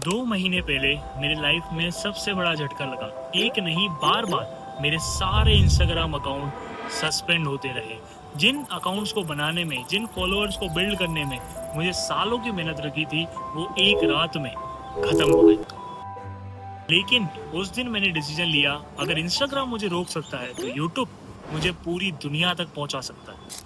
2 महीने पहले मेरे लाइफ में सबसे बड़ा झटका लगा। एक नहीं बार बार मेरे सारे इंस्टाग्राम अकाउंट सस्पेंड होते रहे। जिन अकाउंट्स को बनाने में, जिन फॉलोअर्स को बिल्ड करने में मुझे सालों की मेहनत लगी थी, वो एक रात में खत्म हो गई। लेकिन उस दिन मैंने डिसीजन लिया, अगर इंस्टाग्राम मुझे रोक सकता है तो यूट्यूब मुझे पूरी दुनिया तक पहुंचा सकता है।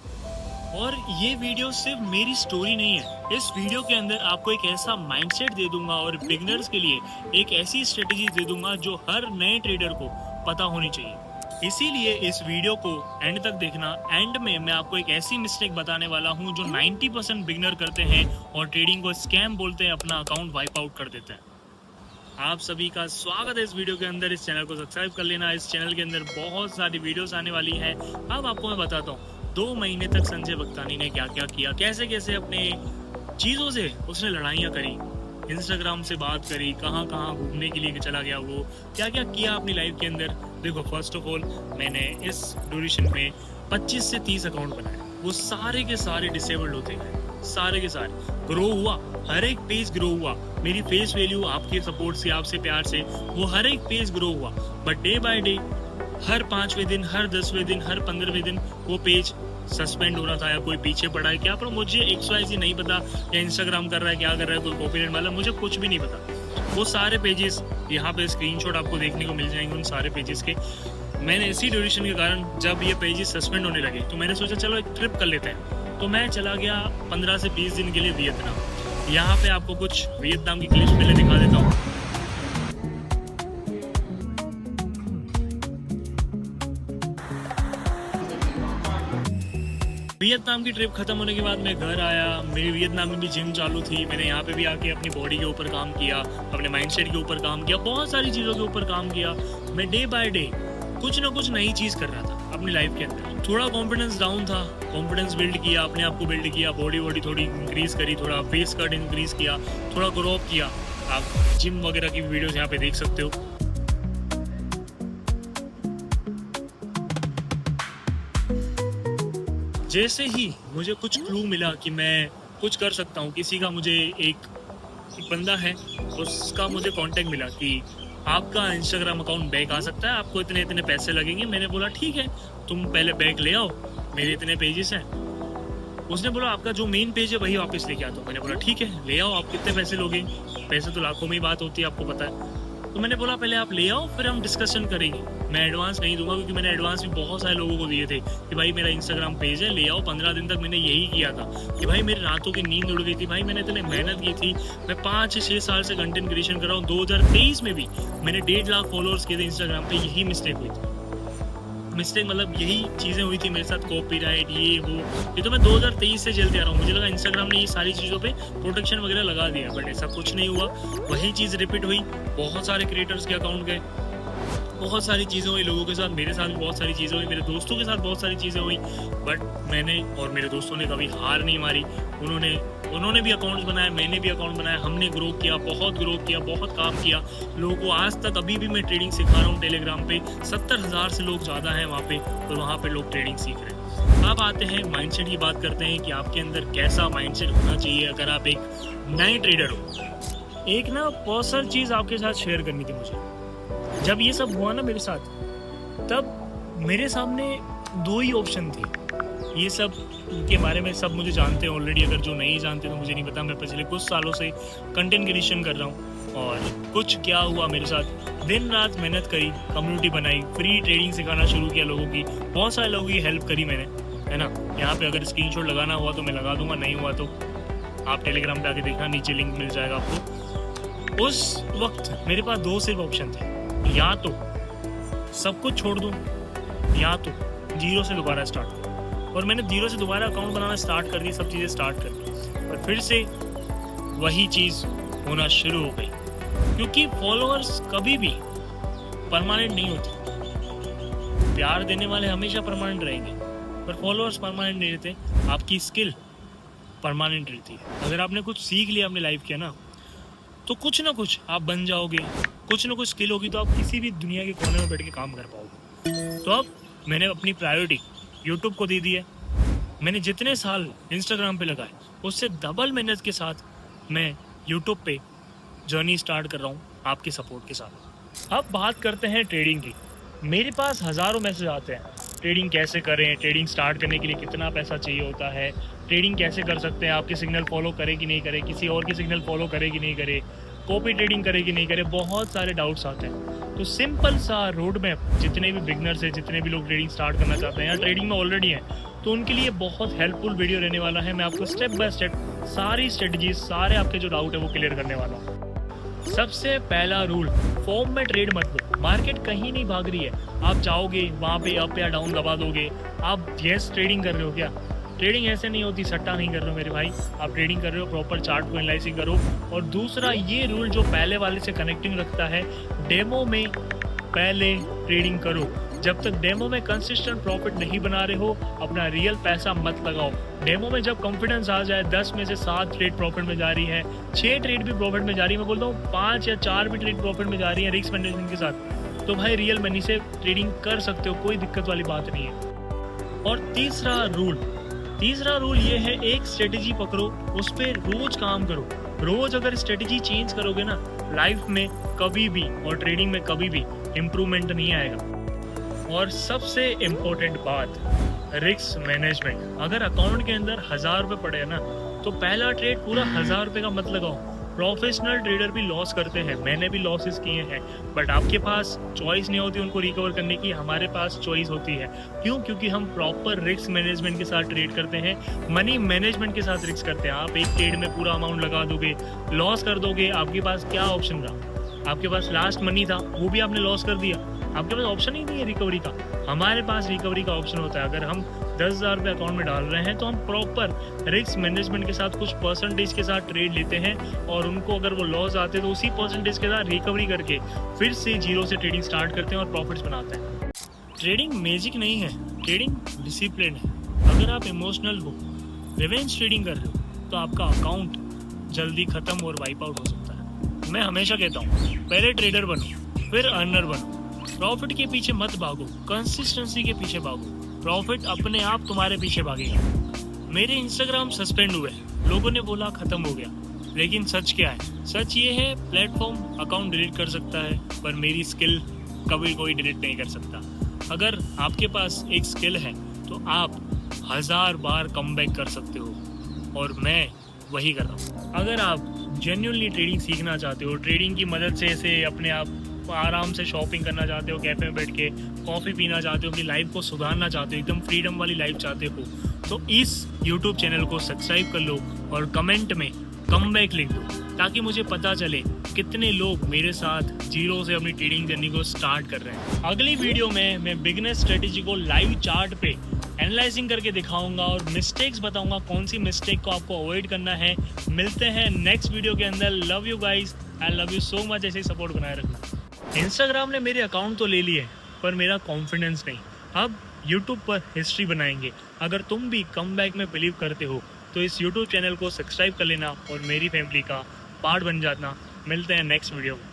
और ये वीडियो सिर्फ मेरी स्टोरी नहीं है। इस वीडियो के अंदर आपको एक ऐसा माइंडसेट दे दूंगा और बिगिनर्स के लिए एक ऐसी स्ट्रेटेजी दे दूंगा जो हर नए ट्रेडर को पता होनी चाहिए। इसीलिए इस वीडियो को एंड तक देखना। एंड में मैं आपको एक ऐसी मिस्टेक बताने वाला हूँ जो 90% बिगिनर करते हैं और ट्रेडिंग को स्कैम बोलते हैं, अपना अकाउंट वाइप आउट कर देते हैं। आप सभी का स्वागत है इस वीडियो के अंदर। इस चैनल को सब्सक्राइब कर लेना। इस चैनल के अंदर बहुत सारी वीडियोस आने वाली है। अब आपको मैं बताता हूँ 2 महीने तक संजय भगतानी ने क्या क्या किया, कैसे कैसे अपने चीज़ों से उसने लड़ाइयाँ करी, इंस्टाग्राम से बात करी, कहाँ कहाँ घूमने के लिए चला गया, वो क्या क्या किया अपनी लाइफ के अंदर। देखो, फर्स्ट ऑफ ऑल मैंने इस ड्यूरेशन में 25 से 30 अकाउंट बनाए। वो सारे के सारे डिसेबल्ड होते गए, सारे के सारे ग्रो हुआ, हर एक पेज ग्रो हुआ। मेरी फेस वैल्यू आपके सपोर्ट से, आपसे प्यार से वो हर एक पेज ग्रो हुआ। बट डे बाय डे, हर 5वें दिन, हर 10वें दिन, हर 15वें दिन वो पेज सस्पेंड हो रहा था, या कोई पीछे पड़ा है क्या, पर मुझे XYZ नहीं पता, या इंस्टाग्राम कर रहा है, क्या कर रहा है, कोई कॉपीराइट वाला, मुझे कुछ भी नहीं पता। वो सारे पेजेस यहाँ पे स्क्रीनशॉट आपको देखने को मिल जाएंगे उन सारे पेजेस के। मैंने इसी ड्यूरेशन के कारण जब ये पेजेस सस्पेंड होने लगे तो मैंने सोचा चलो एक ट्रिप कर लेते हैं। तो मैं चला गया 15 से 20 दिन के लिए वियतनाम। यहाँ पे आपको कुछ वियतनाम की क्लिप्स पहले दिखा देता हूँ। वियतनाम की ट्रिप खत्म होने के बाद मैं घर आया। मेरी वियतनाम में भी जिम चालू थी। मैंने यहाँ पे भी आके अपनी बॉडी के ऊपर काम किया, अपने माइंडसेट के ऊपर काम किया, बहुत सारी चीज़ों के ऊपर काम किया। मैं डे बाय डे कुछ ना कुछ नई चीज़ कर रहा था अपनी लाइफ के अंदर। थोड़ा कॉन्फिडेंस डाउन था, कॉन्फिडेंस बिल्ड किया, अपने आप को बिल्ड किया, बॉडी थोड़ी इंक्रीज करी, थोड़ा फेस कट इंक्रीज किया, थोड़ा ग्रो अप किया। आप जिम वगैरह की वीडियोस यहाँ पे देख सकते हो। जैसे ही मुझे कुछ क्लू मिला कि मैं कुछ कर सकता हूँ, किसी का मुझे एक बंदा है उसका मुझे कांटेक्ट मिला कि आपका इंस्टाग्राम अकाउंट बैक आ सकता है, आपको इतने इतने पैसे लगेंगे। मैंने बोला ठीक है, तुम पहले बैक ले आओ, मेरे इतने पेजेस हैं। उसने बोला आपका जो मेन पेज है वही वापस लेके आता हूँ। मैंने बोला ठीक है, ले आओ। आप कितने पैसे लोगे? पैसे तो लाखों में ही बात होती है, आपको पता है। तो मैंने बोला पहले आप ले आओ, फिर हम डिस्कशन करेंगे। मैं एडवांस नहीं दूंगा, क्योंकि मैंने एडवांस भी बहुत सारे लोगों को दिए थे कि भाई मेरा इंस्टाग्राम पेज है, ले आओ। 15 दिन तक मैंने यही किया था कि भाई मेरी रातों की नींद उड़ गई थी। भाई मैंने इतने मेहनत की थी। मैं 5 से 6 साल से कंटेंट क्रिएशन कर रहा हूँ। 2023 में भी मैंने 1.5 लाख फॉलोअर्स किए थे इंस्टाग्राम पे। यही मिस्टेक हुई थी। मिस्टेक मतलब यही चीज़ें हुई थी मेरे साथ, कॉपीराइट, ये वो। ये तो मैं 2023 से झेलते आ रहा हूँ। मुझे लगा इंस्टाग्राम ने ये सारी चीज़ों पे प्रोटेक्शन वगैरह लगा दिया, बट ऐसा कुछ नहीं हुआ। वही चीज़ रिपीट हुई। बहुत सारे क्रिएटर्स के अकाउंट गए, बहुत सारी चीज़ें हुई लोगों के साथ, मेरे साथ भी बहुत सारी चीज़ें हुई, मेरे दोस्तों के साथ बहुत सारी चीज़ें हुई। बट मैंने और मेरे दोस्तों ने कभी हार नहीं मारी। उन्होंने भी अकाउंट्स बनाए, मैंने भी अकाउंट बनाया। हमने ग्रो किया, बहुत ग्रो किया, बहुत काम किया। लोगों को आज तक अभी भी मैं ट्रेडिंग सिखा रहा हूँ टेलीग्राम पे। 70,000 से लोग ज़्यादा हैं वहाँ पे, और वहाँ पे लोग ट्रेडिंग सीख रहे हैं। अब आते हैं माइंडसेट की बात करते हैं कि आपके अंदर कैसा माइंडसेट होना चाहिए अगर आप एक नए ट्रेडर हो। एक ना पर्सनल चीज़ आपके साथ शेयर करनी थी मुझे। जब ये सब हुआ ना मेरे साथ, तब मेरे सामने 2 ही ऑप्शन थे। ये सब के बारे में सब मुझे जानते हैं ऑलरेडी। अगर जो नहीं जानते तो मुझे नहीं पता। मैं पिछले कुछ सालों से कंटेंट क्रिएशन कर रहा हूँ, और कुछ क्या हुआ मेरे साथ, दिन रात मेहनत करी, कम्युनिटी बनाई, फ्री ट्रेडिंग सिखाना शुरू किया लोगों की। बहुत सारे लोगों की हेल्प करी मैंने, है ना। यहाँ पे अगर स्क्रीनशॉट लगाना हुआ तो मैं लगा दूंगा, नहीं हुआ तो आप टेलीग्राम पे आके देखना, नीचे लिंक मिल जाएगा आपको। उस वक्त मेरे पास 2 सिर्फ ऑप्शन थे, या तो सब कुछ छोड़ दूँ, या तो जीरो से दोबारा स्टार्ट करूँ। और मैंने जीरो से दोबारा अकाउंट बनाना स्टार्ट कर दी, सब चीज़ें स्टार्ट कर दी, और फिर से वही चीज़ होना शुरू हो गई। क्योंकि फॉलोअर्स कभी भी परमानेंट नहीं होते। प्यार देने वाले हमेशा परमानेंट रहेंगे, पर फॉलोअर्स परमानेंट नहीं रहते। आपकी स्किल परमानेंट रहती है। अगर आपने कुछ सीख लिया अपनी लाइफ के ना, तो कुछ ना कुछ आप बन जाओगे। कुछ ना कुछ स्किल होगी तो आप किसी भी दुनिया के कोने में बैठ के काम कर पाओगे। तो अब मैंने अपनी प्रायोरिटी यूट्यूब को दे दी है। मैंने जितने साल इंस्टाग्राम पे लगाए, उससे डबल मेहनत के साथ मैं यूट्यूब पे जर्नी स्टार्ट कर रहा हूँ आपके सपोर्ट के साथ। अब बात करते हैं ट्रेडिंग की। मेरे पास हज़ारों मैसेज आते हैं, ट्रेडिंग कैसे करें, ट्रेडिंग स्टार्ट करने के लिए कितना पैसा चाहिए होता है, ट्रेडिंग कैसे कर सकते हैं, आपके सिग्नल फॉलो करे कि नहीं करे, किसी और के सिग्नल फॉलो करे कि नहीं करे, कॉपी ट्रेडिंग करे कि नहीं करे, बहुत सारे डाउट्स आते हैं। तो सिंपल सा रोड मैप, जितने भी बिगनर्स हैं, जितने भी लोग ट्रेडिंग स्टार्ट करना चाहते हैं या ट्रेडिंग में ऑलरेडी हैं, तो उनके लिए बहुत हेल्पफुल वीडियो रहने वाला है। मैं आपको स्टेप बाय स्टेप सारी स्ट्रेटजीज, सारे आपके जो डाउट है वो क्लियर करने वाला हूँ। सबसे पहला रूल, फॉर्म में ट्रेड मत लो। मार्केट कहीं नहीं भाग रही है, आप जाओगे वहाँ पे अप या डाउन दबा दोगे। आप यस ट्रेडिंग कर रहे हो क्या? ट्रेडिंग ऐसे नहीं होती, सट्टा नहीं कर रहे हो मेरे भाई, आप ट्रेडिंग कर रहे हो, प्रॉपर चार्ट को एनालाइसिस करो। और दूसरा ये रूल जो पहले वाले से कनेक्टिंग रखता है, डेमो में पहले ट्रेडिंग करो। जब तक डेमो में कंसिस्टेंट प्रॉफिट नहीं बना रहे हो, अपना रियल पैसा मत लगाओ। डेमो में जब कॉन्फिडेंस आ जाए, 10 में से 7 ट्रेड प्रॉफिट में जा रही है, 6 ट्रेड भी प्रॉफिट में जा रही है, मैं बोलता हूँ 5 या 4 भी ट्रेड प्रॉफिट में जा रही है रिस्क मैनेजमेंट के साथ, तो भाई रियल मनी से ट्रेडिंग कर सकते हो, कोई दिक्कत वाली बात नहीं है। और तीसरा रूल ये है, एक स्ट्रेटेजी पकड़ो, उस पर रोज काम करो। रोज अगर स्ट्रेटेजी चेंज करोगे ना, लाइफ में कभी भी और ट्रेडिंग में कभी भी इम्प्रूवमेंट नहीं आएगा। और सबसे इम्पोर्टेंट बात, रिस्क मैनेजमेंट। अगर अकाउंट के अंदर 1000 रुपये पड़े हैं ना, तो पहला ट्रेड पूरा 1000 रुपये का मत लगाओ। प्रोफेशनल ट्रेडर भी लॉस करते हैं, मैंने भी लॉसेस किए हैं, बट आपके पास चॉइस नहीं होती उनको रिकवर करने की, हमारे पास चॉइस होती है। क्यों? क्योंकि हम प्रॉपर रिस्क मैनेजमेंट के साथ ट्रेड करते हैं, मनी मैनेजमेंट के साथ रिस्क करते हैं। आप एक ट्रेड में पूरा अमाउंट लगा दोगे, लॉस कर दोगे, आपके पास क्या ऑप्शन रहा? आपके पास लास्ट मनी था, वो भी आपने लॉस कर दिया, आपके पास ऑप्शन ही नहीं है रिकवरी का। हमारे पास रिकवरी का ऑप्शन होता है। अगर हम 10,000 रुपये अकाउंट में डाल रहे हैं, तो हम प्रॉपर रिस्क मैनेजमेंट के साथ कुछ परसेंटेज के साथ ट्रेड लेते हैं, और उनको अगर वो लॉस आते हैं तो उसी परसेंटेज के साथ रिकवरी करके फिर से जीरो से ट्रेडिंग स्टार्ट करते हैं और प्रॉफिट्स बनाते हैं। ट्रेडिंग मैजिक नहीं है, ट्रेडिंग डिसिप्लिन है। अगर आप इमोशनल हो, रिवेंज ट्रेडिंग कर रहे हो, तो आपका अकाउंट जल्दी खत्म और वाइप आउट हो सकता है। मैं हमेशा कहता हूँ, पहले ट्रेडर बनो, फिर अर्नर बनो। प्रॉफिट के पीछे मत भागो, कंसिस्टेंसी के पीछे भागो, प्रॉफिट अपने आप तुम्हारे पीछे भागेगा। मेरे इंस्टाग्राम सस्पेंड हुए, लोगों ने बोला खत्म हो गया, लेकिन सच क्या है? सच ये है, प्लेटफॉर्म अकाउंट डिलीट कर सकता है, पर मेरी स्किल कभी कोई डिलीट नहीं कर सकता। अगर आपके पास एक स्किल है तो आप 1000 बार कमबैक कर सकते हो, और मैं वही कर रहा हूँ। अगर आप जेन्युइनली ट्रेडिंग सीखना चाहते हो, ट्रेडिंग की मदद से ऐसे अपने आप आराम से शॉपिंग करना चाहते हो, कैफे में बैठ के कॉफ़ी पीना चाहते हो, अपनी लाइफ को सुधारना चाहते हो, एकदम फ्रीडम वाली लाइफ चाहते हो, तो इस यूट्यूब चैनल को सब्सक्राइब कर लो और कमेंट में कमबैक लिख दो, ताकि मुझे पता चले कितने लोग मेरे साथ जीरो से अपनी ट्रेडिंग जर्नी को स्टार्ट कर रहे हैं। अगली वीडियो में मैं बिगनर स्ट्रेटेजी को लाइव चार्ट पे एनालाइजिंग करके दिखाऊंगा और मिस्टेक्स बताऊंगा, कौन सी मिस्टेक को आपको अवॉइड करना है। मिलते हैं नेक्स्ट वीडियो के अंदर। Love you guys, I love you so much. ऐसे ही सपोर्ट बनाए रखना। इंस्टाग्राम ने मेरे अकाउंट तो ले लिए, पर मेरा कॉन्फिडेंस नहीं। अब यूट्यूब पर हिस्ट्री बनाएंगे। अगर तुम भी कमबैक में बिलीव करते हो, तो इस यूट्यूब चैनल को सब्सक्राइब कर लेना और मेरी फैमिली का पार्ट बन जाना। मिलते हैं नेक्स्ट वीडियो में।